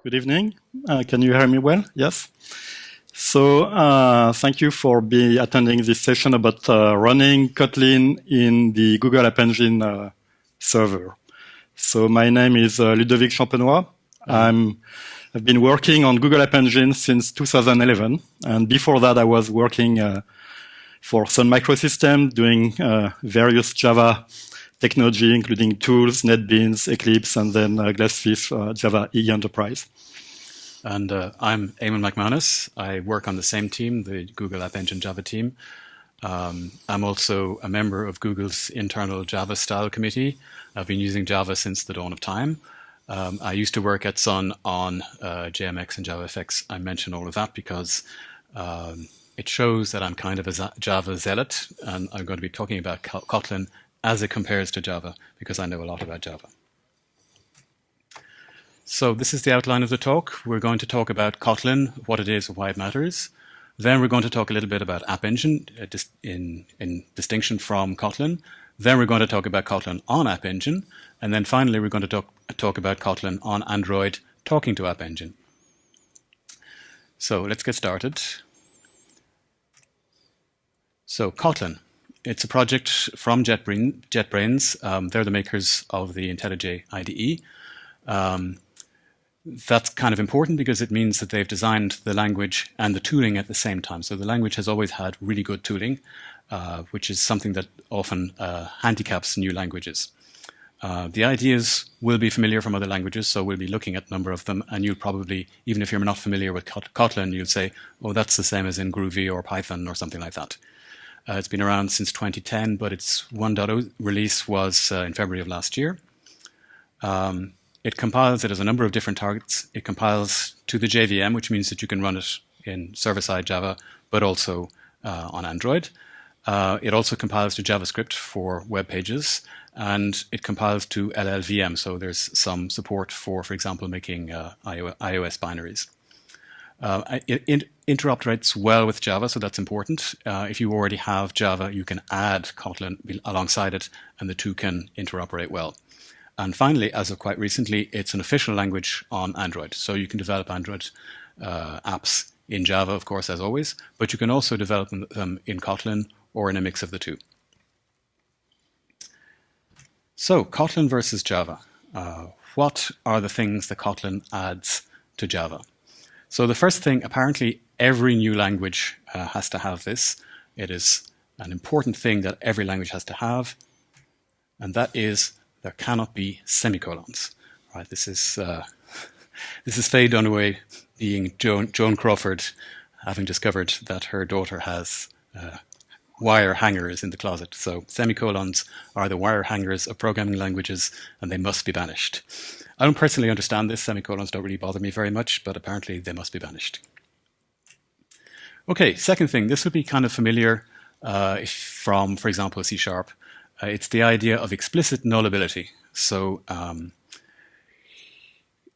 Good evening. Can you hear me well? Yes. So thank you for attending this session about running Kotlin in the Google App Engine server. So my name is Ludovic Champenois. I've been working on Google App Engine since 2011. And before that, I was working for Sun Microsystems, doing various Java technology, including tools, NetBeans, Eclipse, and then Glassfish, Java EE Enterprise. And I'm Éamonn McManus. I work on the same team, the Google App Engine Java team. I'm also a member of Google's internal Java style committee. I've been using Java since the dawn of time. I used to work at Sun on JMX and JavaFX. I mention all of that because it shows that I'm kind of a Java zealot, and I'm going to be talking about Kotlin as it compares to Java, because I know a lot about Java. So this is the outline of the talk. We're going to talk about Kotlin, what it is, why it matters. Then we're going to talk a little bit about App Engine in distinction from Kotlin. Then we're going to talk about Kotlin on App Engine. And then finally, we're going to talk about Kotlin on Android talking to App Engine. So let's get started. So Kotlin. It's a project from JetBrains. They're the makers of the IntelliJ IDE. That's kind of important because it means that they've designed the language and the tooling at the same time. So the language has always had really good tooling, which is something that often handicaps new languages. The ideas will be familiar from other languages, so we'll be looking at a number of them, and you'll probably, even if you're not familiar with Kotlin, you'll say, oh, that's the same as in Groovy or Python or something like that. It's been around since 2010, but its 1.0 release was in February of last year. It compiles, it has a number of different targets. It compiles to the JVM, which means that you can run it in server-side Java, but also on Android. It also compiles to JavaScript for web pages, and it compiles to LLVM, so there's some support for example, making iOS binaries. It interoperates well with Java, so that's important. If you already have Java, you can add Kotlin alongside it, and the two can interoperate well. And finally, as of quite recently, it's an official language on Android. So you can develop Android apps in Java, of course, as always, but you can also develop them in Kotlin or in a mix of the two. So Kotlin versus Java. What are the things that Kotlin adds to Java? So the first thing, apparently every new language has to have this. It is an important thing that every language has to have, and that is there cannot be semicolons. Right? This is Faye Dunaway being Joan Crawford, having discovered that her daughter has wire hangers in the closet. So semicolons are the wire hangers of programming languages, and they must be banished. I don't personally understand this. Semicolons don't really bother me very much, but apparently they must be banished. Okay, second thing. This would be kind of familiar from, for example, C#. It's the idea of explicit nullability. So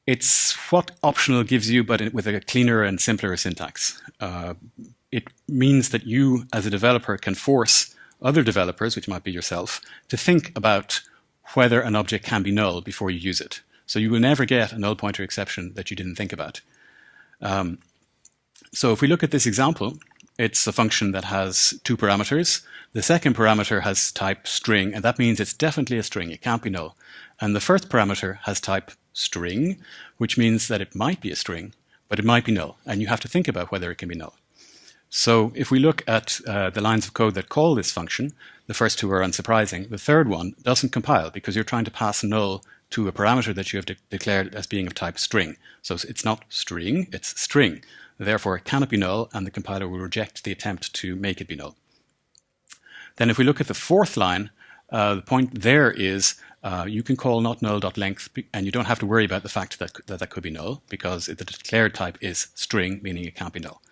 it's what optional gives you, but with a cleaner and simpler syntax. It means that you, as a developer, can force other developers, which might be yourself, to think about whether an object can be null before you use it. So you will never get a null pointer exception that you didn't think about. So if we look at this example, it's a function that has two parameters. The second parameter has type string, and that means it's definitely a string. It can't be null. And the first parameter has type string, which means that it might be a string, but it might be null. And you have to think about whether it can be null. So if we look at the lines of code that call this function, the first two are unsurprising. The third one doesn't compile because you're trying to pass null to a parameter that you have declared as being of type string. So it's not string, it's string. Therefore, it cannot be null, and the compiler will reject the attempt to make it be null. Then if we look at the fourth line, the point there is you can call notNull.length, and you don't have to worry about the fact that could be null, because the declared type is string, meaning it can't be null.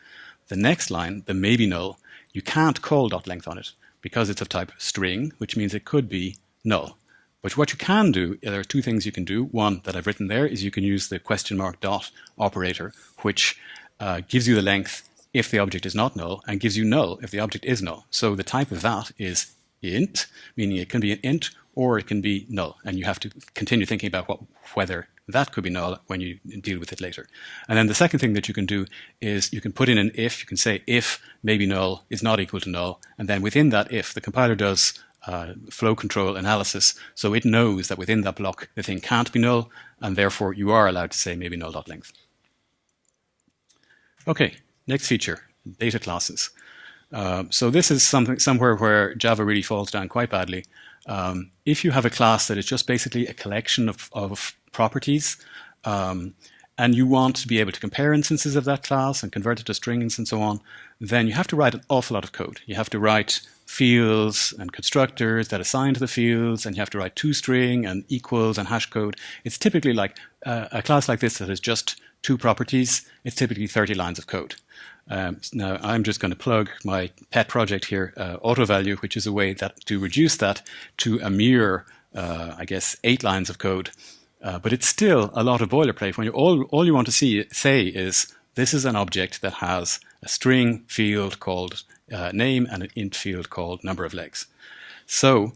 The next line, the maybe null, you can't call .length on it, because it's of type string, which means it could be null. But what you can do, there are two things you can do. One that I've written there is you can use the question mark dot operator, which gives you the length if the object is not null, and gives you null if the object is null. So the type of that is int, meaning it can be an int or it can be null. And you have to continue thinking about whether that could be null when you deal with it later. And then the second thing that you can do is you can put in an if. You can say if maybe null is not equal to null. And then within that if, the compiler does flow control analysis. So it knows that within that block, the thing can't be null. And therefore, you are allowed to say maybe null.length. OK, next feature, data classes. So this is somewhere where Java really falls down quite badly. If you have a class that is just basically a collection of properties, and you want to be able to compare instances of that class and convert it to strings and so on, then you have to write an awful lot of code. You have to write fields and constructors that assign to the fields, and you have to write toString and equals and hash code. It's typically like a class like this that has just 2 properties. It's typically 30 lines of code. Now, I'm just going to plug my pet project here, AutoValue, which is a way to reduce that to a mere, I guess, 8 lines of code. But it's still a lot of boilerplate when all you want to say is, this is an object that has a string field called name and an int field called number of legs. So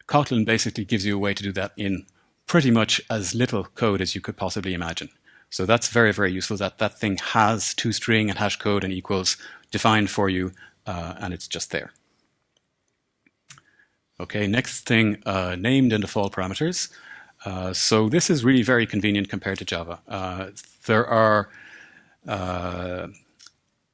Kotlin basically gives you a way to do that in pretty much as little code as you could possibly imagine. So that's very, very useful, that that thing has toString and hash code and equals defined for you, and it's just there. Okay, next thing, named and default parameters. So this is really very convenient compared to Java.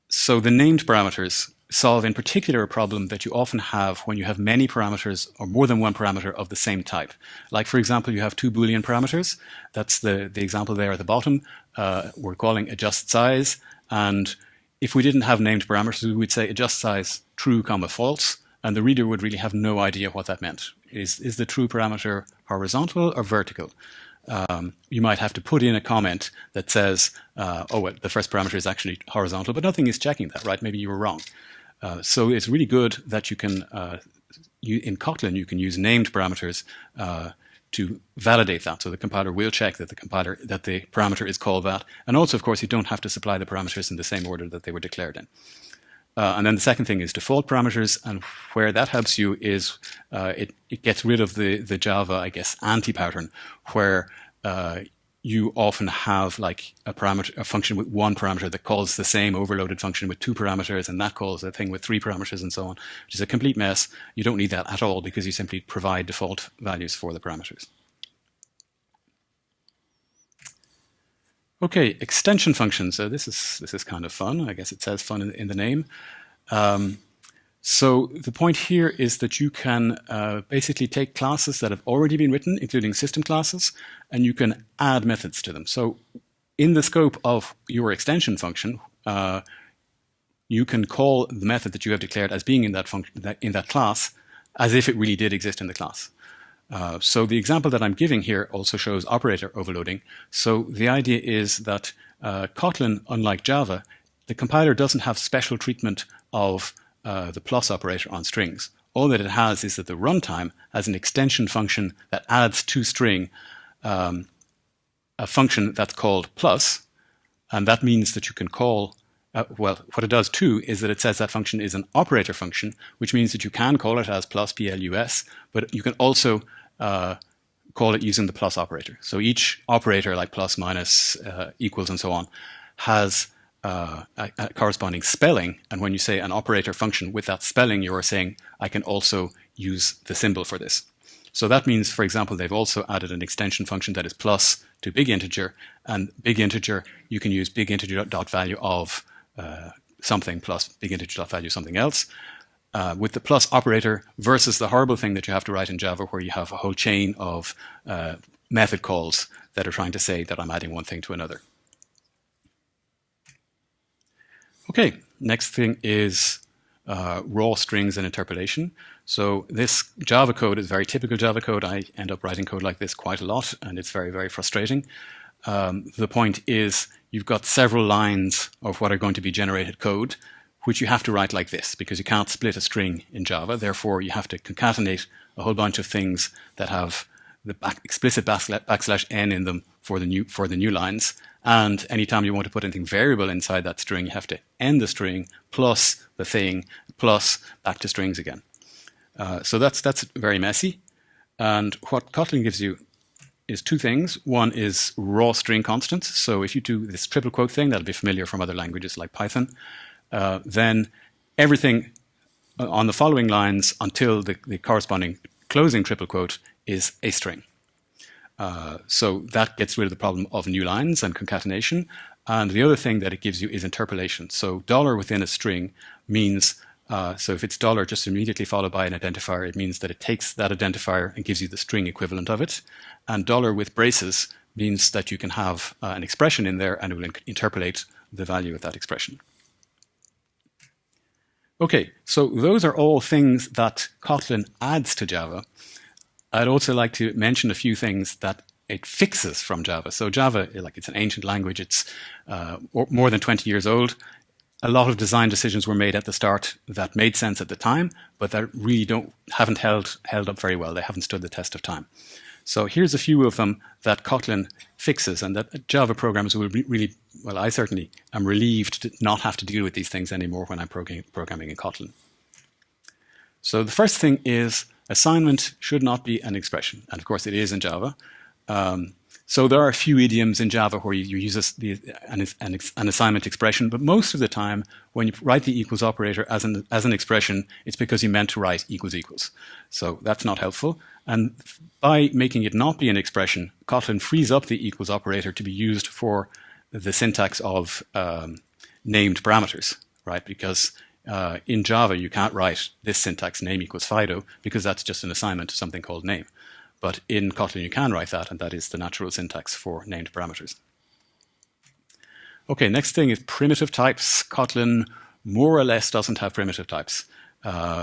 So the named parameters solve in particular a problem that you often have when you have many parameters or more than one parameter of the same type. Like, for example, you have 2 Boolean parameters. That's the example there at the bottom. We're calling adjust size. And if we didn't have named parameters, we would say adjust size true, false. And the reader would really have no idea what that meant. Is the true parameter horizontal or vertical? You might have to put in a comment that says, oh, well, the first parameter is actually horizontal, but nothing is checking that, right? Maybe you were wrong. So it's really good that you can, in Kotlin, you can use named parameters to validate that. So the compiler will check that the parameter is called that. And also, of course, you don't have to supply the parameters in the same order that they were declared in. And then the second thing is default parameters, and where that helps you is it gets rid of the Java, I guess, anti-pattern, where you often have like a function with 1 parameter that calls the same overloaded function with 2 parameters, and that calls a thing with 3 parameters and so on, which is a complete mess. You don't need that at all because you simply provide default values for the parameters. Okay, extension functions. So this is kind of fun. I guess it says fun in the name. So the point here is that you can basically take classes that have already been written, including system classes, and you can add methods to them. So in the scope of your extension function, you can call the method that you have declared as being in that function, in that class, as if it really did exist in the class. So the example that I'm giving here also shows operator overloading. So the idea is that Kotlin, unlike Java, the compiler doesn't have special treatment of the plus operator on strings. All that it has is that the runtime has an extension function that adds to string a function that's called plus, and that means that you can call, well, what it does too is that it says that function is an operator function, which means that you can call it as plus, plus, but you can also call it using the plus operator. So each operator, like plus, minus, equals, and so on, has a corresponding spelling. And when you say an operator function with that spelling, you are saying, I can also use the symbol for this. So that means, for example, they've also added an extension function that is plus to big integer. And big integer, you can use big integer dot value of something plus big integer dot value something else. With the plus operator versus the horrible thing that you have to write in Java where you have a whole chain of method calls that are trying to say that I'm adding one thing to another. Okay, next thing is raw strings and interpolation. So this Java code is very typical Java code. I end up writing code like this quite a lot, and it's very, very frustrating. The point is you've got several lines of what are going to be generated code, which you have to write like this, because you can't split a string in Java. Therefore, you have to concatenate a whole bunch of things that have the explicit \n in them for the new lines. And anytime you want to put anything variable inside that string, you have to end the string plus the thing plus back to strings again. So that's very messy. And what Kotlin gives you is two things. One is raw string constants. So if you do this triple quote thing, that'll be familiar from other languages like Python, then everything on the following lines until the corresponding closing triple quote is a string. So that gets rid of the problem of new lines and concatenation. And the other thing that it gives you is interpolation. So dollar within a string means, so if it's dollar just immediately followed by an identifier, it means that it takes that identifier and gives you the string equivalent of it. And dollar with braces means that you can have an expression in there and it will interpolate the value of that expression. Okay, so those are all things that Kotlin adds to Java. I'd also like to mention a few things that it fixes from Java. So Java, like, it's an ancient language. It's more than 20 years old. A lot of design decisions were made at the start that made sense at the time, but that really haven't held up very well. They haven't stood the test of time. So here's a few of them that Kotlin fixes and that Java programmers will be really, well, I certainly am relieved to not have to deal with these things anymore when I'm programming in Kotlin. So the first thing is assignment should not be an expression. And of course it is in Java. So there are a few idioms in Java where you use an assignment expression, but most of the time when you write the equals operator as an expression, it's because you meant to write equals equals. So that's not helpful. And by making it not be an expression, Kotlin frees up the equals operator to be used for the syntax of named parameters, right? Because in Java, you can't write this syntax name equals Fido because that's just an assignment to something called name. But in Kotlin, you can write that, and that is the natural syntax for named parameters. Okay, next thing is primitive types. Kotlin more or less doesn't have primitive types.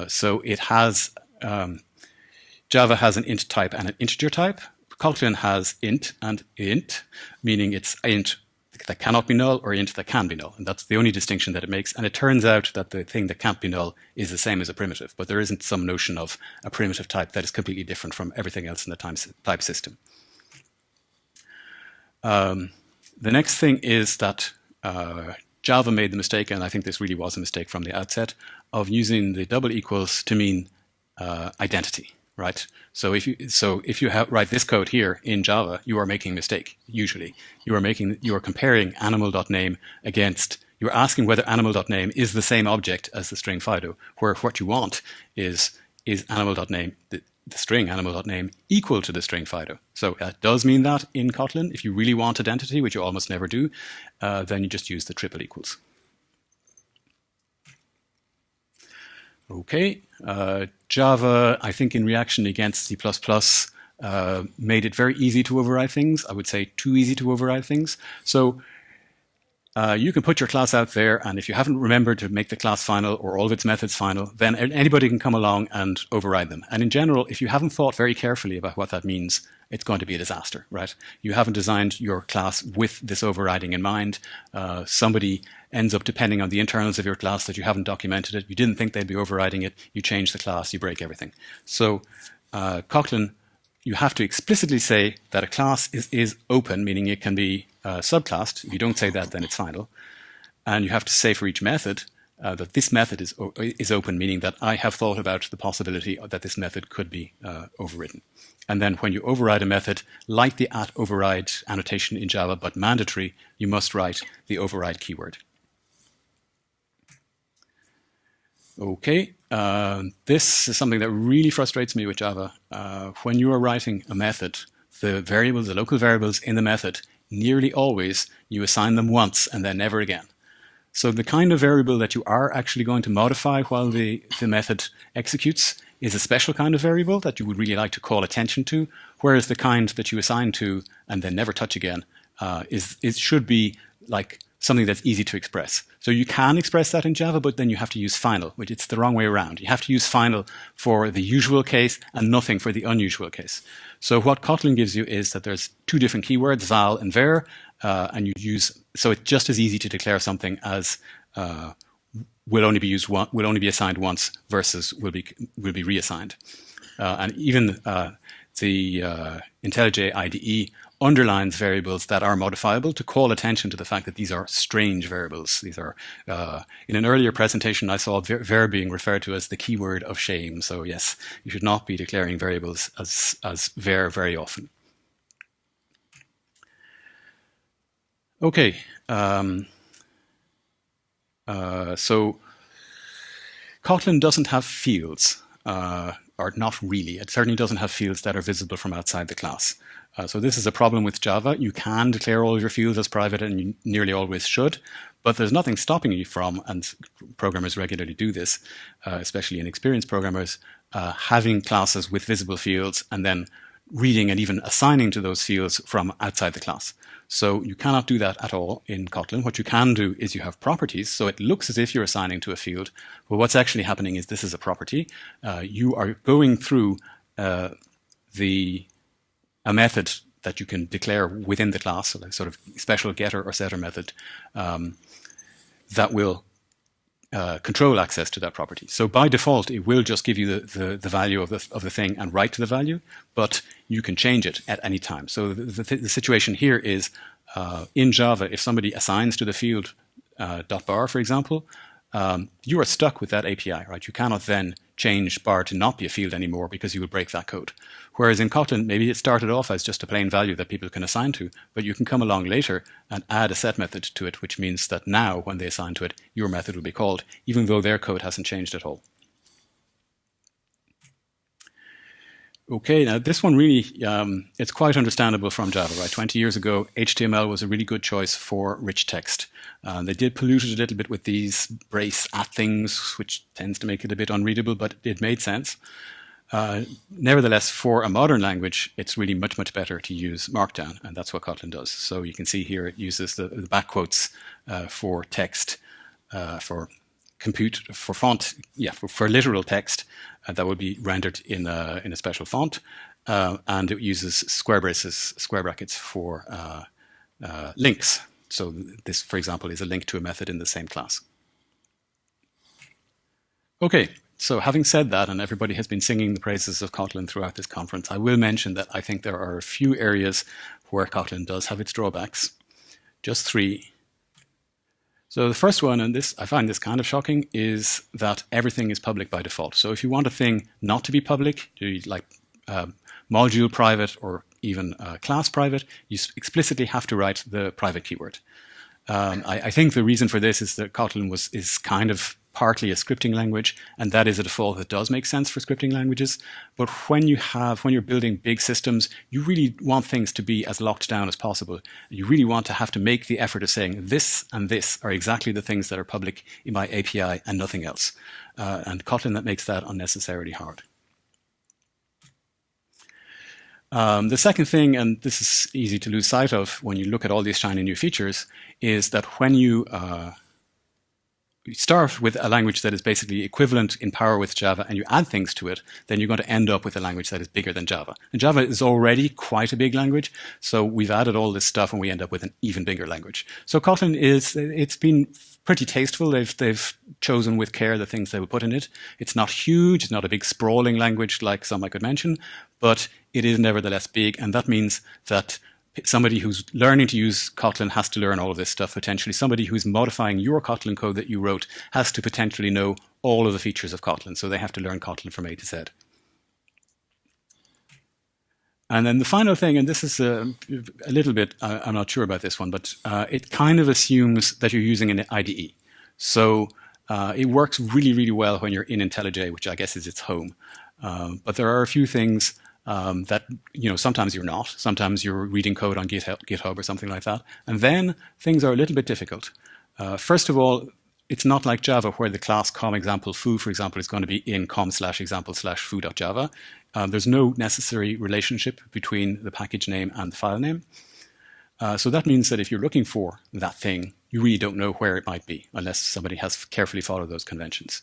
So it has, Java has an int type and an integer type. Kotlin has int and int, meaning it's int that cannot be null or int that can be null. And that's the only distinction that it makes. And it turns out that the thing that can't be null is the same as a primitive, but there isn't some notion of a primitive type that is completely different from everything else in the type system. The next thing is that Java made the mistake, and I think this really was a mistake from the outset, of using the double equals to mean identity. Right. So if you write this code here in Java, you are making a mistake. Usually, you are comparing animal.name against. You're asking whether animal.name is the same object as the string Fido, where what you want is animal.name, the string animal.name, equal to the string Fido. So that does mean that in Kotlin, if you really want identity, which you almost never do, then you just use the triple equals. Okay, Java, I think in reaction against C++, made it very easy to override things. I would say too easy to override things. So you can put your class out there, and if you haven't remembered to make the class final or all of its methods final, then anybody can come along and override them. And in general, if you haven't thought very carefully about what that means, it's going to be a disaster, right? You haven't designed your class with this overriding in mind. Somebody ends up depending on the internals of your class that you haven't documented it. You didn't think they'd be overriding it. You change the class, you break everything. So Kotlin, you have to explicitly say that a class is open, meaning it can be subclassed. If you don't say that, then it's final. And you have to say for each method that this method is open, meaning that I have thought about the possibility that this method could be overridden. And then when you override a method, like the @override annotation in Java, but mandatory, you must write the override keyword. Okay, this is something that really frustrates me with Java. When you are writing a method, the variables, the local variables in the method, nearly always you assign them once and then never again. So the kind of variable that you are actually going to modify while the method executes is a special kind of variable that you would really like to call attention to, whereas the kind that you assign to and then never touch again should be like something that's easy to express. So you can express that in Java, but then you have to use final, which it's the wrong way around. You have to use final for the usual case and nothing for the unusual case. So what Kotlin gives you is that there's two different keywords, val and var, and you use, so it's just as easy to declare something as will only be assigned once versus will be reassigned. And even the IntelliJ IDE underlines variables that are modifiable to call attention to the fact that these are strange variables. These are, in an earlier presentation, I saw ver being referred to as the keyword of shame. So yes, you should not be declaring variables as var very often. Okay, so Kotlin doesn't have fields, or not really. It certainly doesn't have fields that are visible from outside the class. So this is a problem with Java. You can declare all of your fields as private, and you nearly always should, but there's nothing stopping you from, and programmers regularly do this, especially inexperienced programmers, having classes with visible fields and then reading and even assigning to those fields from outside the class. So you cannot do that at all in Kotlin. What you can do is you have properties, so it looks as if you're assigning to a field, but what's actually happening is this is a property. You are going through a method that you can declare within the class, so a sort of special getter or setter method that will control access to that property. So by default, it will just give you the value of the thing and write to the value, but you can change it at any time. So the situation here is in Java, if somebody assigns to the field .bar, for example, you are stuck with that API, right? You cannot then change bar to not be a field anymore because you will break that code. Whereas in Kotlin, maybe it started off as just a plain value that people can assign to, but you can come along later and add a set method to it, which means that now when they assign to it, your method will be called, even though their code hasn't changed at all. Okay, now this one really, it's quite understandable from Java, right? 20 years ago, HTML was a really good choice for rich text. They did pollute it a little bit with these brace at things, which tends to make it a bit unreadable, but it made sense. Nevertheless, for a modern language, it's really much, much better to use Markdown, and that's what Kotlin does. So you can see here it uses the back quotes for text, for compute, for font, yeah, for literal text that will be rendered in a special font, and it uses square braces, square brackets for links. So this, for example, is a link to a method in the same class. Okay, so having said that, and everybody has been singing the praises of Kotlin throughout this conference, I will mention that I think there are a few areas where Kotlin does have its drawbacks. Just 3. So the first one, and this I find this kind of shocking, is that everything is public by default. So if you want a thing not to be public, like module private or even class private, you explicitly have to write the private keyword. I think the reason for this is that Kotlin is kind of partly a scripting language, and that is a default that does make sense for scripting languages. But when you're building big systems, you really want things to be as locked down as possible. You really want to have to make the effort of saying this and this are exactly the things that are public in my API and nothing else. And Kotlin, that makes that unnecessarily hard. The second thing, and this is easy to lose sight of when you look at all these shiny new features, is that when you start with a language that is basically equivalent in power with Java and you add things to it, then you're going to end up with a language that is bigger than Java. And Java is already quite a big language, so we've added all this stuff and we end up with an even bigger language. So Kotlin it's been pretty tasteful. They've chosen with care the things they will put in it. It's not huge, it's not a big sprawling language like some I could mention, but it is nevertheless big, and that means that somebody who's learning to use Kotlin has to learn all of this stuff potentially. Somebody who's modifying your Kotlin code that you wrote has to potentially know all of the features of Kotlin, so they have to learn Kotlin from A to Z. And then the final thing, and this is a little bit, I'm not sure about this one, but it kind of assumes that you're using an IDE. So it works really, really well when you're in IntelliJ, which I guess is its home. But there are a few things that, sometimes you're not. Sometimes you're reading code on GitHub or something like that. And then things are a little bit difficult. First of all, it's not like Java where the class com_example_foo, for example, is going to be in com/example/foo.java. There's no necessary relationship between the package name and the file name. So that means that if you're looking for that thing, you really don't know where it might be unless somebody has carefully followed those conventions.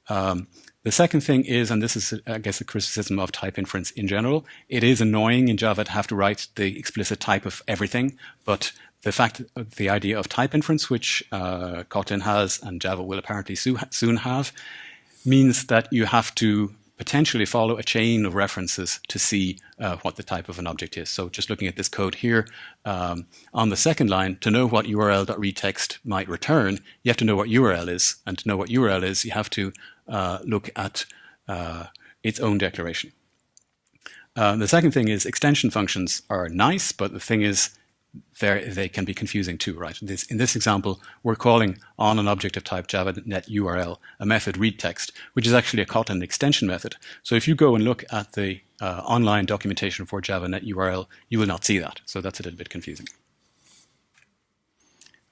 The second thing is, and this is, I guess, a criticism of type inference in general, it is annoying in Java to have to write the explicit type of everything, but the idea of type inference, which Kotlin has and Java will apparently soon have, means that you have to potentially follow a chain of references to see what the type of an object is. So just looking at this code here, on the second line, to know what URL.readText might return, you have to know what URL is. And to know what URL is, you have to look at its own declaration. The second thing is extension functions are nice, but the thing is they can be confusing too, right? In this example, we're calling on an object of type JavaNet URL a method readText, which is actually a Kotlin extension method. So if you go and look at the online documentation for JavaNet URL, you will not see that. So that's a little bit confusing.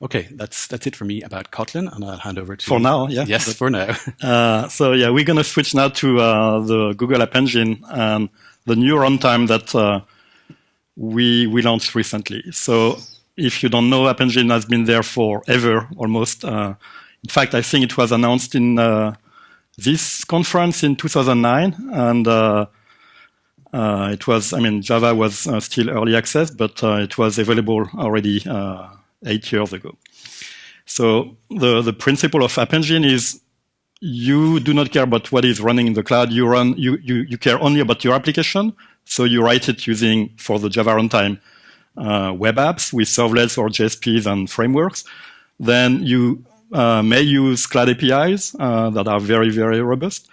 Okay, that's it for me about Kotlin, and I'll hand over to for now. Yeah. Yes, for now. So yeah, we're gonna switch now to the Google App Engine and the new runtime that we launched recently. So if you don't know, App Engine has been there forever, almost. In fact, I think it was announced in this conference in 2009, and it was, Java was still early access, but it was available already 8 years ago. So the principle of App Engine is you do not care about what is running in the cloud. You care only about your application. So you write it using, for the Java runtime, web apps with servlets or JSPs and frameworks. Then you may use cloud APIs that are very, very robust.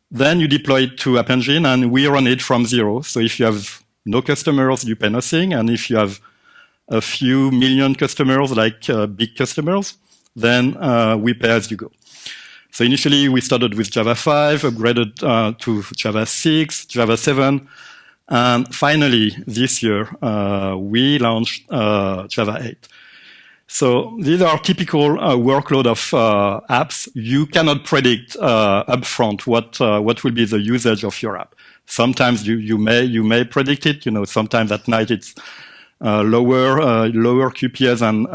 Then you deploy it to App Engine, and we run it from zero. So if you have no customers, you pay nothing. And if you have a few million customers, like big customers, then we pay as you go. So initially, we started with Java 5, upgraded to Java 6, Java 7. And finally, this year, we launched Java 8. So these are typical workload of apps. You cannot predict upfront what will be the usage of your app. Sometimes you may predict it. Sometimes at night it's lower QPS than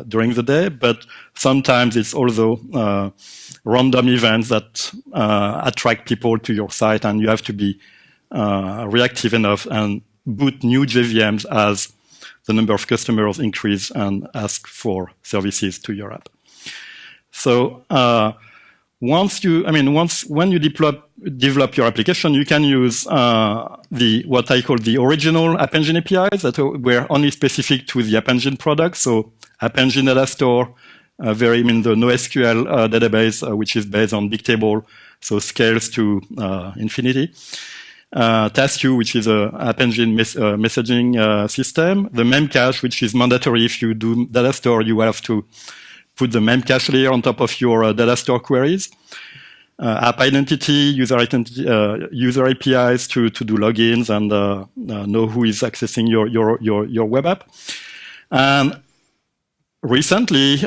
during the day. But sometimes it's also random events that attract people to your site, and you have to be reactive enough and boot new JVMs as the number of customers increase and ask for services to your app. So when you develop your application, you can use what I call the original App Engine APIs that were only specific to the App Engine product. So App Engine Data Store, the NoSQL database, which is based on Bigtable, so scales to infinity. TaskQ, which is a App Engine messaging system. The Memcache, which is mandatory if you do data store, you have to put the Memcache layer on top of your data store queries. App identity, user APIs to do logins and know who is accessing your web app. And recently,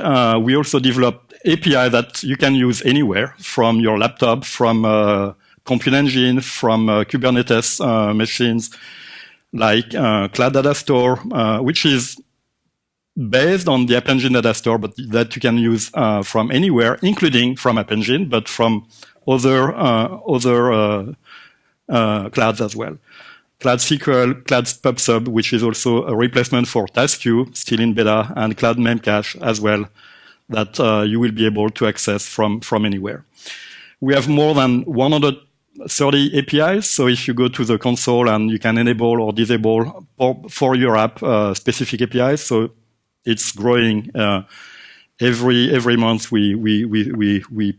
we also developed API that you can use anywhere from your laptop, from Compute Engine, from Kubernetes machines, like Cloud Data Store, which is based on the App Engine Data Store, but that you can use from anywhere, including from App Engine, but from other clouds as well. Cloud SQL, Cloud PubSub, which is also a replacement for TaskQ, still in beta, and Cloud Memcache as well, that you will be able to access from anywhere. We have more than 130 APIs, so if you go to the console and you can enable or disable for your app specific APIs, so it's growing every month. We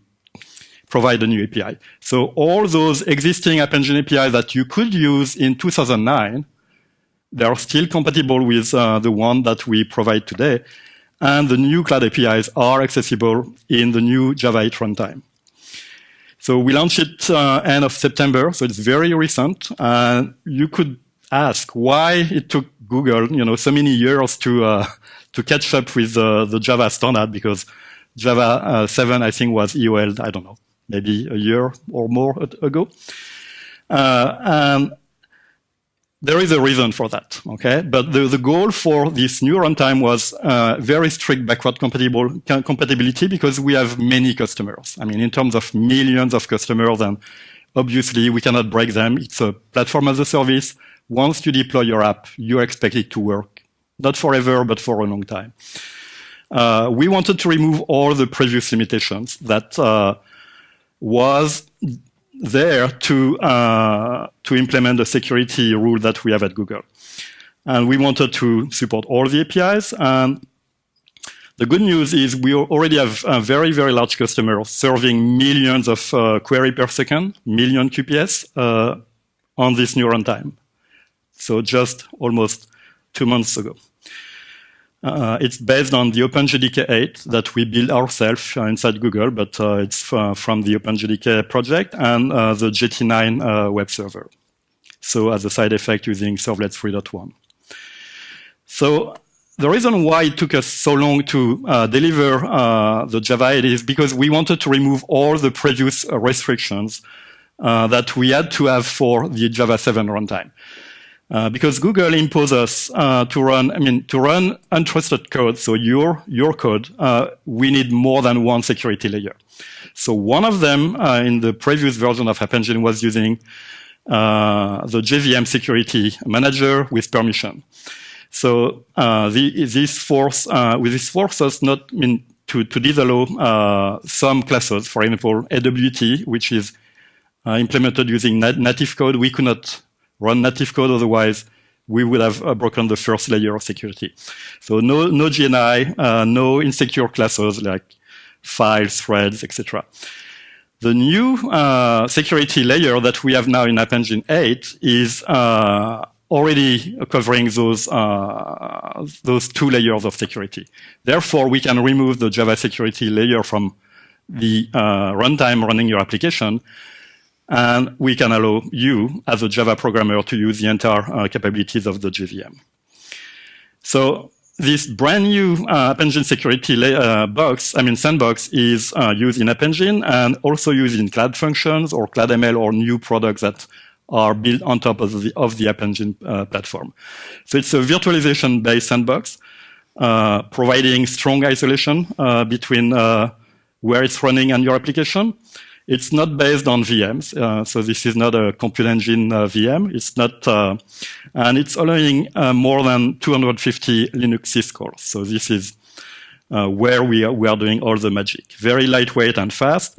provide a new API. So all those existing App Engine APIs that you could use in 2009, they are still compatible with the one that we provide today, and the new cloud APIs are accessible in the new Java 8 runtime. So we launched it end of September, so it's very recent. You could ask why it took Google, so many years to catch up with the Java standard, because Java 7, I think, was EOL, I don't know, maybe a year or more ago. And there is a reason for that, okay? But the goal for this new runtime was very strict backward compatibility, because we have many customers. In terms of millions of customers, and obviously we cannot break them. It's a platform as a service. Once you deploy your app, you expect it to work. Not forever, but for a long time. We wanted to remove all the previous limitations that was there to implement the security rule that we have at Google. And we wanted to support all the APIs. And the good news is we already have a very, very large customer serving millions of query per second, million QPS on this new runtime. So just almost 2 months ago. It's based on the OpenJDK 8 that we built ourselves inside Google, but it's from the OpenJDK project and the GT9 web server. So as a side effect using Serverless 3.1. So the reason why it took us so long to deliver the Java 8 is because we wanted to remove all the previous restrictions that we had to have for the Java 7 runtime. Because Google imposed us to run untrusted code, so your code, we need more than one security layer. So one of them in the previous version of App Engine was using the JVM security manager with permission. So this forces us not to disallow some classes. For example, AWT, which is implemented using native code. We could not run native code, otherwise we would have broken the first layer of security. So no GNI, no insecure classes like files, threads, etc. The new security layer that we have now in App Engine 8 is already covering those 2 layers of security. Therefore, we can remove the Java security layer from the runtime running your application, and we can allow you, as a Java programmer, to use the entire capabilities of the JVM. So this brand new App Engine security sandbox is used in App Engine and also used in Cloud Functions or Cloud ML or new products that are built on top of the App Engine platform. So it's a virtualization-based sandbox, providing strong isolation between where it's running and your application. It's not based on VMs, so this is not a compute engine VM. It's not, and it's allowing more than 250 Linux syscalls. So this is where we are doing all the magic. Very lightweight and fast.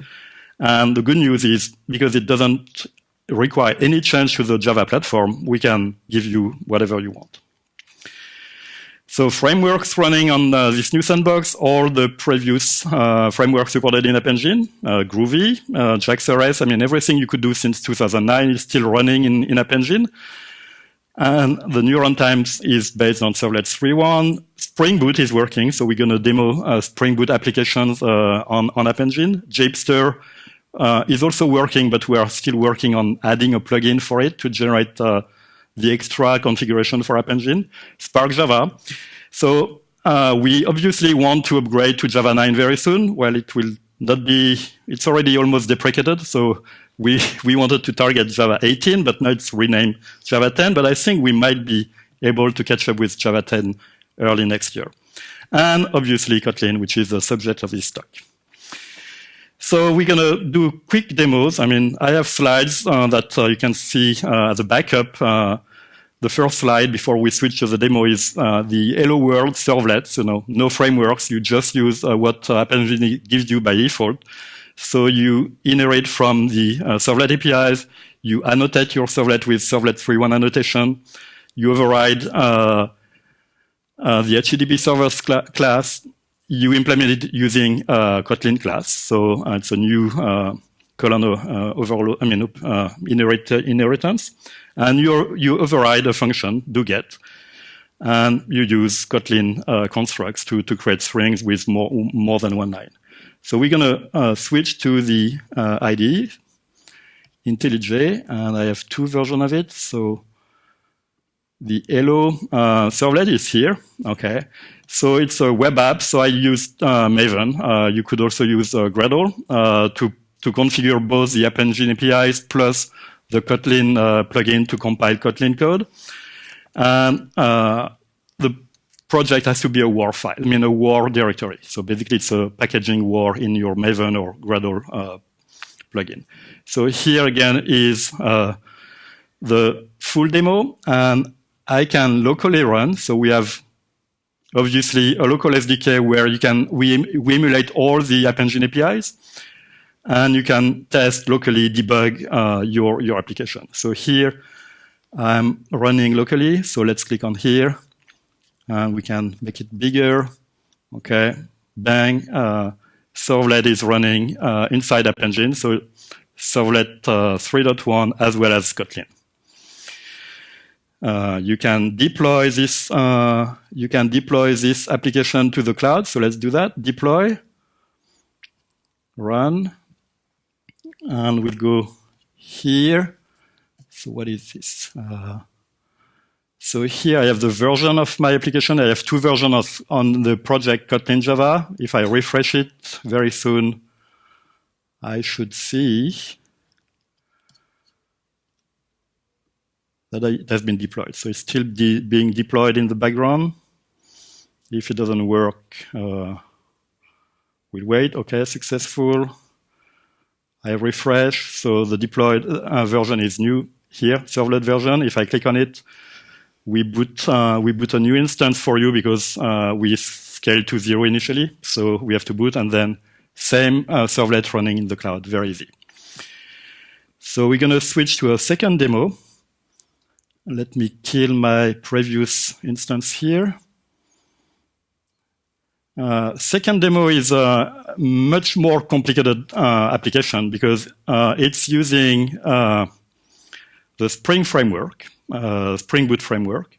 And the good news is, because it doesn't require any change to the Java platform, we can give you whatever you want. So frameworks running on this new sandbox, all the previous frameworks supported in App Engine, Groovy, JaxRS, everything you could do since 2009 is still running in App Engine. And the new runtimes is based on Serverless 3.1. Spring Boot is working, so we're going to demo Spring Boot applications on App Engine. Japster is also working, but we are still working on adding a plugin for it to generate the extra configuration for App Engine. Spark Java. So we obviously want to upgrade to Java 9 very soon. Well, it will not be, it's already almost deprecated. So we wanted to target Java 18, but now it's renamed Java 10. But I think we might be able to catch up with Java 10 early next year. And obviously Kotlin, which is the subject of this talk. So we're going to do quick demos. I have slides that you can see as a backup. The first slide before we switch to the demo is the Hello World servlet. So no frameworks. You just use what App Engine gives you by default. So you inherit from the servlet APIs. You annotate your servlet with Servlet 3.1 annotation. You override the HTTP servers class. You implement it using Kotlin class. So it's a new inheritance. And you override a function, doGet, and you use Kotlin constructs to create strings with more than one line. So we're going to switch to the IDE, IntelliJ, and I have 2 versions of it. So the Hello servlet is here. Okay. So it's a web app. So I used Maven. You could also use Gradle to configure both the App Engine APIs plus the Kotlin plugin to compile Kotlin code. And the project has to be a WAR file, a WAR directory. So basically it's a packaging WAR in your Maven or Gradle plugin. So here again is the full demo, and I can locally run. So we have obviously a local SDK where we emulate all the App Engine APIs. and you can test locally, debug your application. So here I'm running locally. So let's click on here, and we can make it bigger. Okay, bang. Servlet is running inside App Engine. So Servlet 3.1 as well as Kotlin. You can deploy this. Application to the cloud. So let's do that. Deploy, run, and we'll go here. So what is this? So here I have the version of my application. I have two versions on the project Kotlin Java. If I refresh it very soon, I should see that it has been deployed. So it's still being deployed in the background. If it doesn't work, we'll wait. Okay, successful. I refresh. So the deployed version is new here, servlet version. If I click on it, we boot a new instance for you because we scaled to 0 initially. So we have to boot, and then same servlet running in the cloud. Very easy. So we're going to switch to a second demo. Let me kill my previous instance here. Second demo is a much more complicated application because it's using the Spring framework, Spring Boot framework,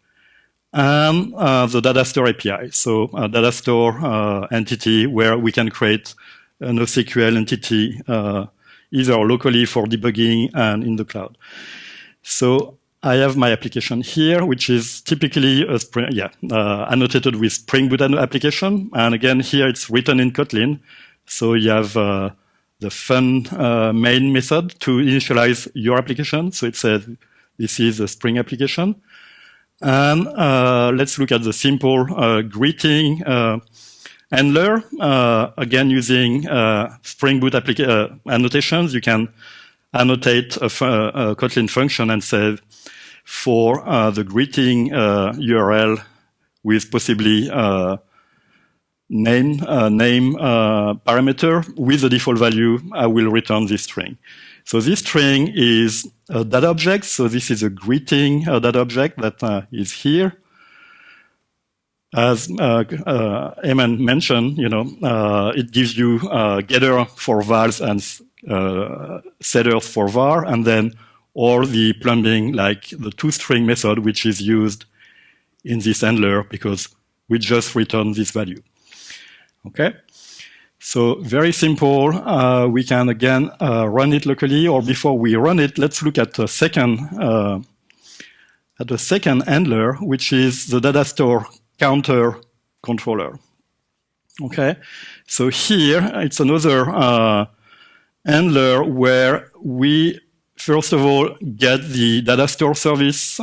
and the data store API. So a data store entity where we can create an NoSQL entity either locally for debugging and in the cloud. So I have my application here, which is typically a annotated with Spring Boot application. And again, here it's written in Kotlin. So you have the fun main method to initialize your application. So it says this is a Spring application. And let's look at the simple greeting handler. Again, using Spring Boot annotations, you can annotate a Kotlin function and say for the greeting URL with possibly name parameter with the default value, I will return this string. So this string is a data object. So this is a greeting data object that is here. As Éamonn mentioned, it gives you getter for vals and setters for var, and then all the plumbing like the toString method, which is used in this handler because we just return this value. Okay, so very simple. We can again run it locally, or before we run it, let's look at the second handler, which is the data store counter controller. Okay, so here it's another handler where we first of all get the data store service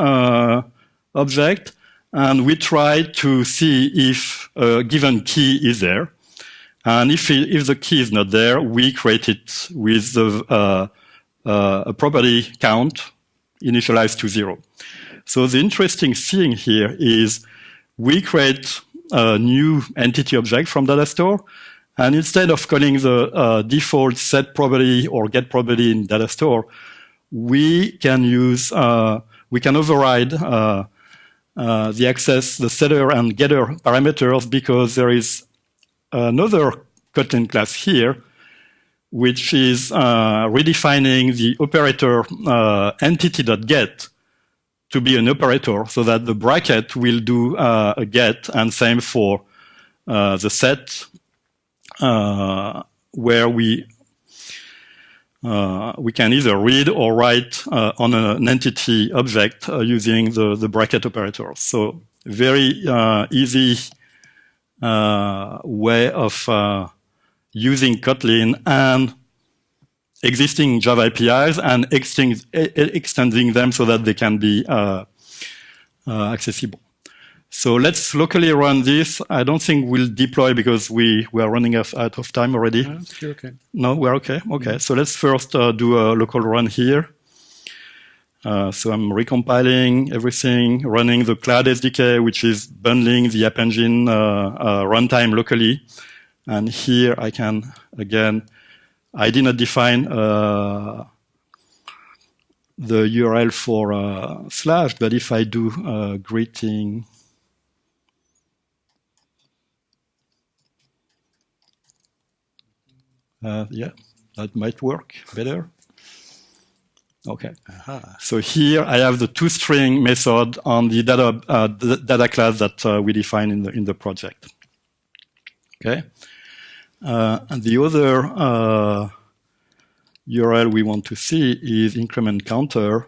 object, and we try to see if a given key is there. And if the key is not there, we create it with a property count initialized to 0. So the interesting thing here is we create a new entity object from data store, and instead of calling the default set property or get property in data store, we can use we can override the access, the setter and getter parameters, because there is another Kotlin class here, which is redefining the operator entity.get to be an operator, so that the bracket will do a get, and same for the set, where we can either read or write on an entity object using the bracket operators. So very easy way of using Kotlin and existing Java APIs and extending them so that they can be accessible. So let's locally run this. I don't think we'll deploy because we are running out of time already. You're okay. No, we're okay. Okay, so let's first do a local run here. So I'm recompiling everything, running the Cloud SDK, which is bundling the App Engine runtime locally. And here I can, again, I did not define the URL for slash, but if I do greeting, yeah, that might work better. Okay. So here I have the toString method on the data class that we define in the project. Okay. And the other URL we want to see is increment counter.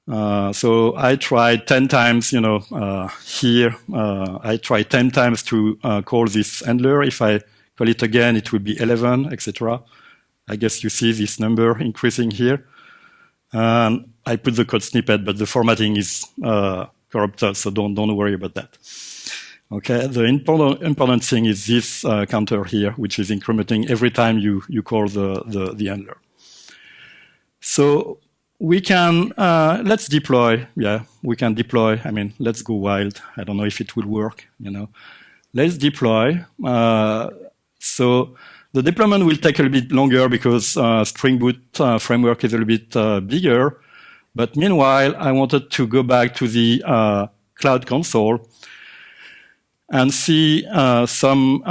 So I tried 10 times, here I tried 10 times to call this handler. If I call it again, it will be 11, etc. I guess you see this number increasing here. I put the code snippet, but the formatting is corrupted, so don't worry about that. Okay, the important thing is this counter here, which is incrementing every time you call the handler. So we can, let's deploy. Yeah, we can deploy. I mean, let's go wild. I don't know if it will work, Let's deploy. So the deployment will take a little bit longer because Spring Boot framework is a little bit bigger. But meanwhile, I wanted to go back to the Cloud Console and see some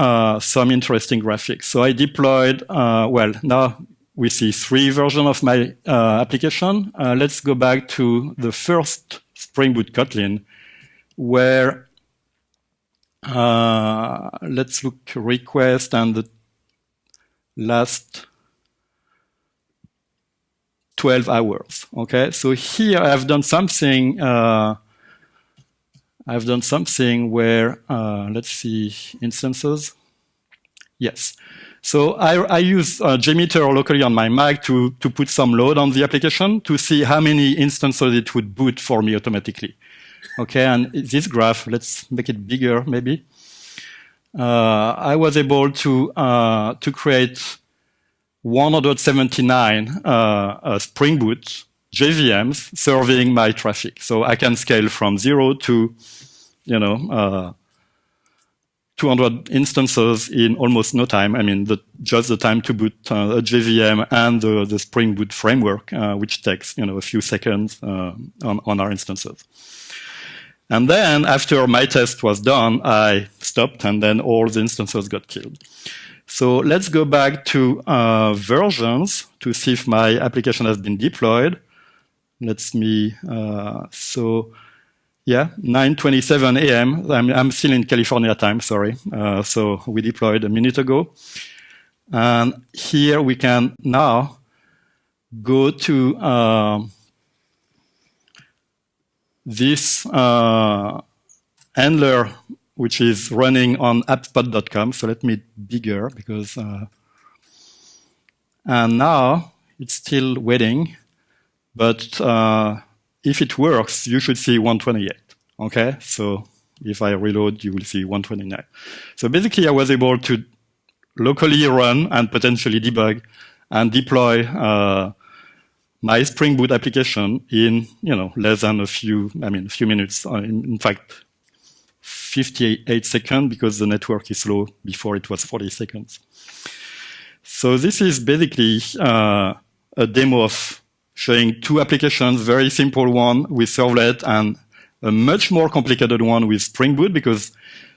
interesting graphics. So I deployed, well, now we see 3 versions of my application. Let's go back to the first Spring Boot Kotlin, where let's look request and the last 12 hours. Okay, so here I've done something. Where let's see instances. Yes, so I use JMeter locally on my Mac to put some load on the application to see how many instances it would boot for me automatically. Okay, and this graph, let's make it bigger maybe. I was able to create 179 Spring Boot JVMs serving my traffic. So I can scale from 0 to 200 instances in almost no time. I mean, just the time to boot a JVM and the Spring Boot framework, which takes a few seconds on our instances. And then after my test was done, I stopped, and then all the instances got killed. So let's go back to versions to see if my application has been deployed. So yeah, 9:27 a.m. I'm still in California time, sorry. So we deployed a minute ago. And here we can now go to this handler, which is running on appspot.com. So let me bigger because, and now it's still waiting. But if it works, you should see 128. Okay, so if I reload, you will see 129. So basically, I was able to locally run and potentially debug and deploy my Spring Boot application in less than a few minutes. In fact, 58 seconds because the network is slow. Before it was 40 seconds. So this is basically a demo of showing 2 applications, very simple one with Servlet and a much more complicated one with Spring Boot because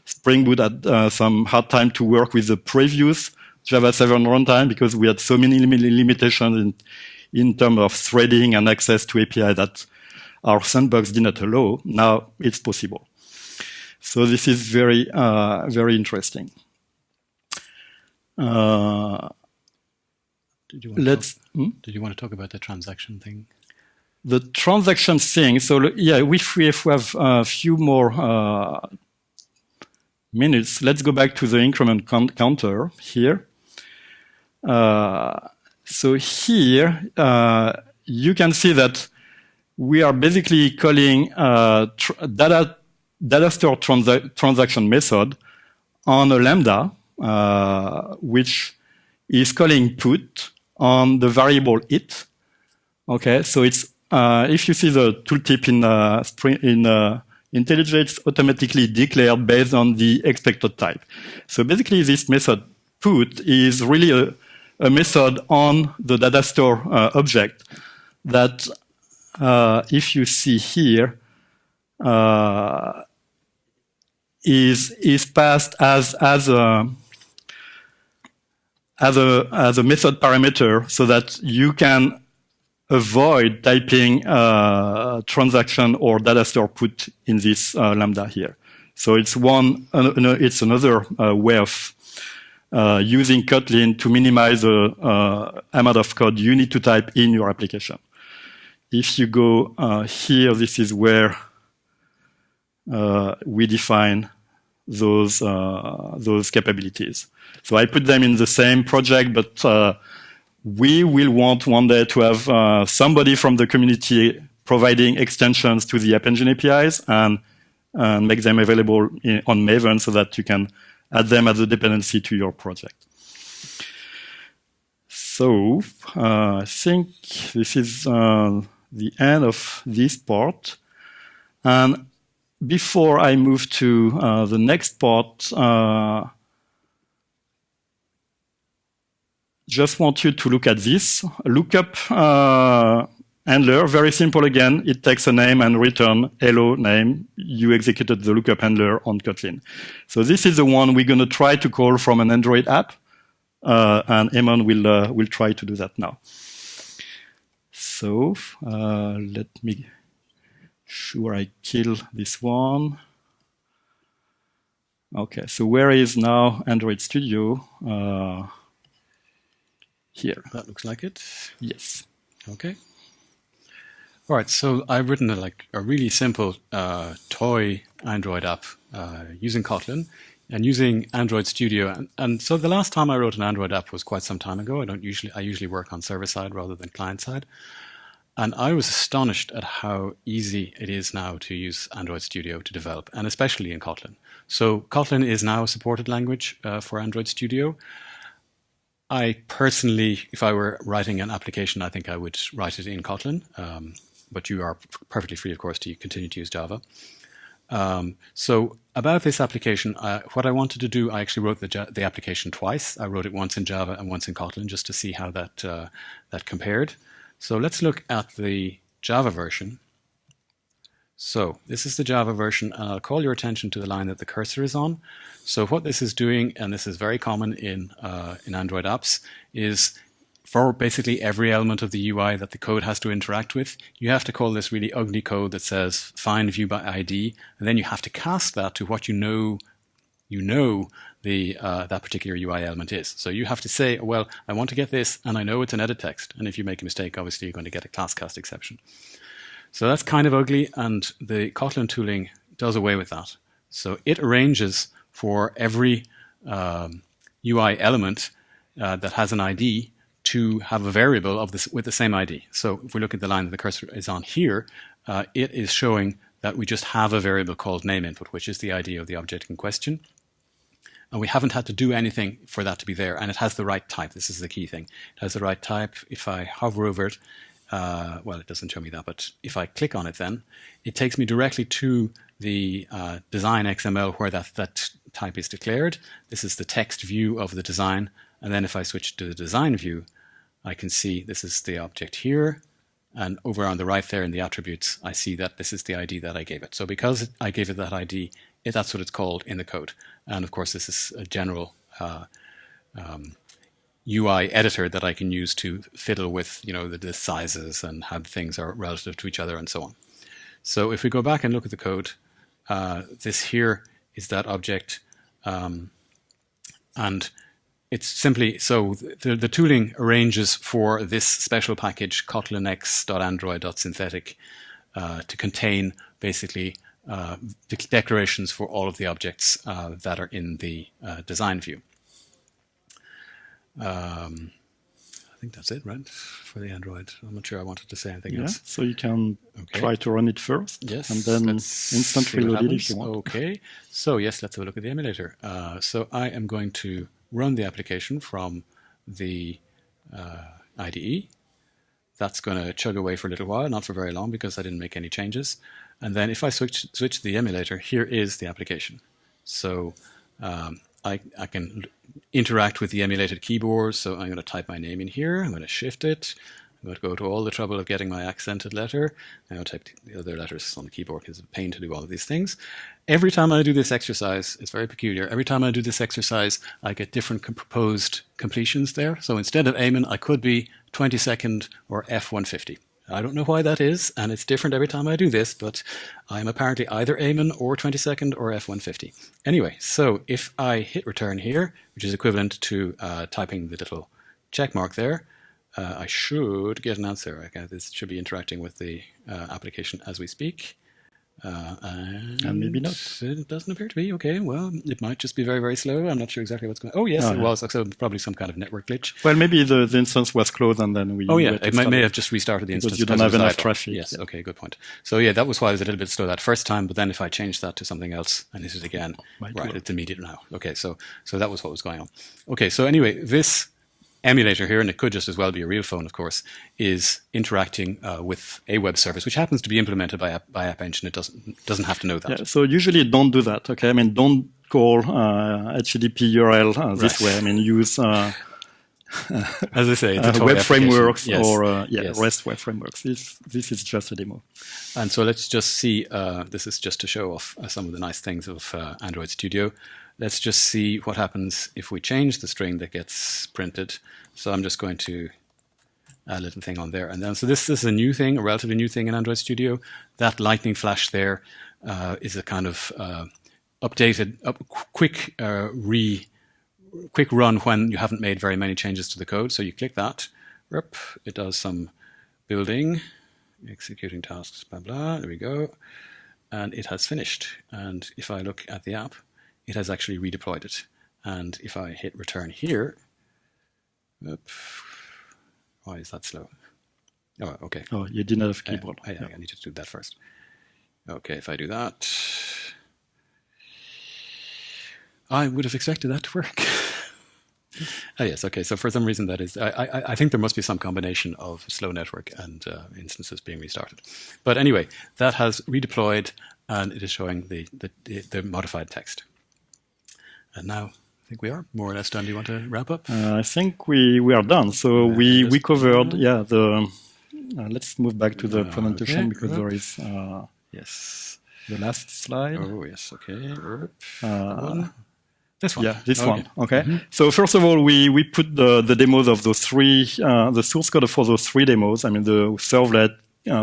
Spring Boot had some hard time to work with the previous Java 7 runtime because we had so many limitations in terms of threading and access to API that our sandbox did not allow. Now it's possible. So this is very, very interesting. Did you want to talk about the transaction thing? The transaction thing. So yeah, if we have a few more minutes, let's go back to the increment counter here. So here you can see that we are basically calling data store transaction method on a lambda, which is calling put on the variable it. Okay, so it's if you see the tooltip in IntelliJ, it's automatically declared based on the expected type. So basically, this method put is really a method on the data store object that, if you see here, is passed as a method parameter, so that you can avoid typing transaction or data store put in this lambda here. So it's another way of using Kotlin to minimize the amount of code you need to type in your application. If you go here, this is where we define those capabilities. So I put them in the same project, but we will want one day to have somebody from the community providing extensions to the App Engine APIs and make them available on Maven so that you can add them as a dependency to your project. So I think this is the end of this part. And before I move to the next part, just want you to look at this lookup handler. Very simple again. It takes a name and return hello name. You executed the lookup handler on Kotlin. So this is the one we're going to try to call from an Android app, and Éamonn will try to do that now. So let me sure I kill this one. Okay, so where is now Android Studio? Here. That looks like it. Yes. Okay. All right, so I've written a really simple toy Android app using Kotlin and using Android Studio. And so the last time I wrote an Android app was quite some time ago. I usually work on server side rather than client side. And I was astonished at how easy it is now to use Android Studio to develop, and especially in Kotlin. So Kotlin is now a supported language for Android Studio. I personally, if I were writing an application, I think I would write it in Kotlin, but you are perfectly free, of course, to continue to use Java. So about this application, what I wanted to do, I actually wrote the application twice. I wrote it once in Java and once in Kotlin just to see how that compared. So let's look at the Java version. So this is the Java version, and I'll call your attention to the line that the cursor is on. So what this is doing, and this is very common in Android apps, is for basically every element of the UI that the code has to interact with, you have to call this really ugly code that says find view by ID, and then you have to cast that to what you know that particular UI element is. So you have to say, well, I want to get this, and I know it's an edit text. And if you make a mistake, obviously you're going to get a class cast exception. So that's kind of ugly, and the Kotlin tooling does away with that. So it arranges for every UI element that has an ID to have a variable of this with the same ID. So if we look at the line that the cursor is on here, it is showing that we just have a variable called name input, which is the ID of the object in question. And we haven't had to do anything for that to be there. And it has the right type. This is the key thing. It has the right type. If I hover over it, well, it doesn't show me that, but if I click on it then, it takes me directly to the design XML where that type is declared. This is the text view of the design. And then if I switch to the design view, I can see this is the object here. And over on the right there in the attributes, I see that this is the ID that I gave it. So because I gave it that ID, that's what it's called in the code. And of course, this is a general UI editor that I can use to fiddle with, the sizes and how things are relative to each other and so on. So if we go back and look at the code, this here is that object, and it's simply, so the tooling arranges for this special package, kotlinx.android.synthetic, to contain basically the declarations for all of the objects that are in the design view. I think that's it, right, for the Android. I'm not sure I wanted to say anything else. So you can try to run it first, yes, and then instantly load it if you want. Okay, so yes, let's have a look at the emulator. So I am going to run the application from the IDE. That's going to chug away for a little while, not for very long because I didn't make any changes. And then if I switch to the emulator, here is the application. So I can interact with the emulated keyboard. So I'm going to type my name in here. I'm going to shift it. I'm going to go to all the trouble of getting my accented letter. I'm going to type the other letters on the keyboard because it's a pain to do all of these things. Every time I do this exercise, it's very peculiar. Every time I do this exercise, I get different proposed completions there. So instead of Éamonn, I could be 22nd or F150. I don't know why that is, and it's different every time I do this, but I'm apparently either Éamonn or 22nd or F150. Anyway, so if I hit return here, which is equivalent to typing the little check mark there, I should get an answer. Okay, this should be interacting with the application as we speak. And maybe not. It doesn't appear to be. Okay, well, it might just be very, very slow. I'm not sure exactly what's going on. Oh, yes, it was. So probably some kind of network glitch. Well, maybe the instance was closed and then we... Oh, yeah, it may have just restarted the instance. Because you don't have enough traffic. Yes, okay, good point. So, yeah, that was why I was a little bit slow that first time, but then if I change that to something else and hit it again, right, it's immediate now. Okay, so that was what was going on. Okay, so anyway, this emulator here, and it could just as well be a real phone, of course, is interacting with a web service, which happens to be implemented by App Engine. It doesn't have to know that. Yeah, so usually don't do that. Okay, I mean, don't call HTTP URL this way. I mean, use as I say, it's web frameworks or yes. REST web frameworks. This is just a demo. And so let's just see. This is just to show off some of the nice things of Android Studio. Let's just see what happens if we change the string that gets printed. So I'm just going to add a little thing on there. And then, so this is a new thing, a relatively new thing in Android Studio. That lightning flash there is a kind of updated, quick run when you haven't made very many changes to the code. So you click that, it does some building, executing tasks, blah, blah, there we go. And it has finished. And if I look at the app, it has actually redeployed it. And if I hit return here, why is that slow? Oh, okay. Oh, you didn't have keyboard. I need to do that first. Okay, if I do that, I would have expected that to work. Oh, yes, okay. So for some reason that is, I think there must be some combination of slow network and instances being restarted. But anyway, that has redeployed and it is showing the modified text. And now I think we are more or less done. Do you want to wrap up? I think we are done. So we covered, the. Let's move back to the presentation because there is yes the last slide. Oh yes, okay. This one. Yeah, this one. Okay. Mm-hmm. So first of all, we put the demos of those three, the source code for those three demos. I mean the Serverless,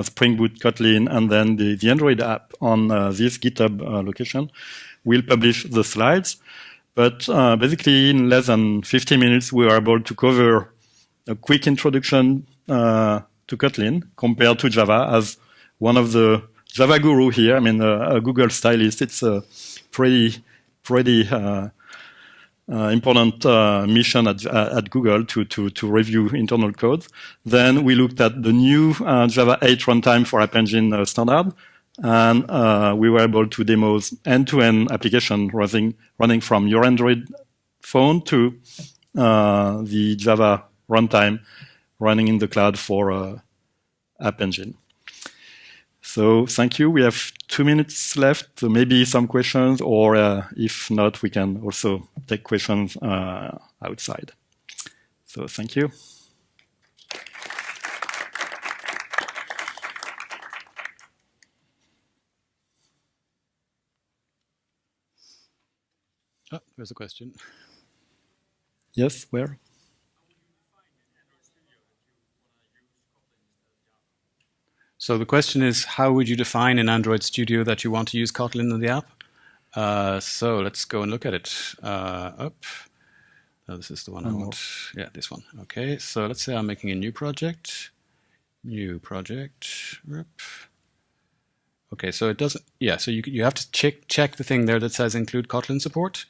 Spring Boot, Kotlin, and then the Android app on this GitHub location. We'll publish the slides. But basically, in less than 50 minutes, we were able to cover a quick introduction to Kotlin compared to Java as one of the Java guru here. I mean, a Google stylist. It's a pretty important mission at Google to review internal code. Then we looked at the new Java 8 runtime for App Engine standard. And we were able to demo end-to-end application running from your Android phone to the Java runtime running in the cloud for App Engine. So thank you. We have 2 minutes left, so maybe some questions, or if not, we can also take questions outside. So thank you. Oh, there's a question. Yes, where? So the question is, how would you define in Android Studio that you want to use Kotlin in the app? So let's go and look at it. Up. Oh, this is the one I want. Yeah, this one. Okay, so let's say I'm making a new project. New project. Okay, so it doesn't. Yeah, so you have to check the thing there that says include Kotlin support.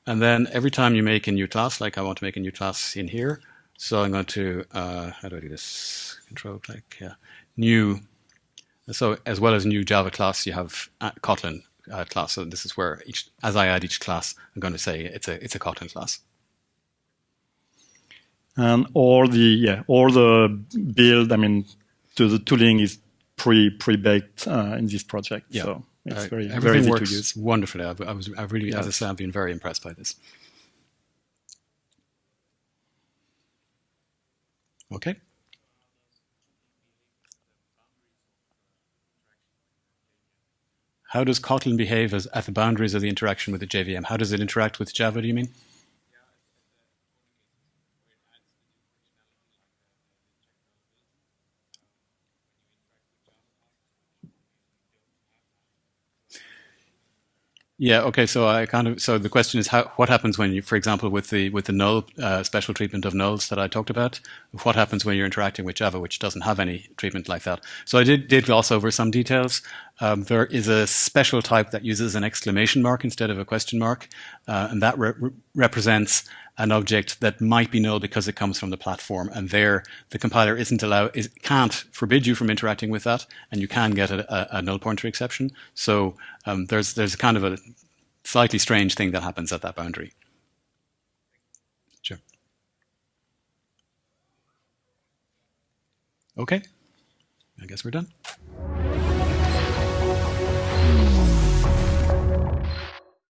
And then every time you make a new class, like I want to make a new class in here, so I'm going to, how do I do this? Control click, yeah. New, so as well as new Java class, you have Kotlin class. So this is where as I add each class, I'm going to say it's a Kotlin class. And or the build, I mean, the tooling is pre-baked in this project. Yeah. So it's very easy works to use. Wonderfully. I really, as I say, I've been very impressed by this. Okay. How does Kotlin behave at the boundaries of the interaction with the JVM? How does it interact with Java, do you mean? Yeah. Okay. So so the question is what happens when you, for example, with the null special treatment of nulls that I talked about, what happens when you're interacting with Java, which doesn't have any treatment like that? So I did gloss over some details. There is a special type that uses an exclamation mark instead of a question mark, and that represents an object that might be null because it comes from the platform, and there the compiler can't forbid you from interacting with that, and you can get a null pointer exception. So there's kind of a slightly strange thing that happens at that boundary. Sure. Okay, I guess we're done.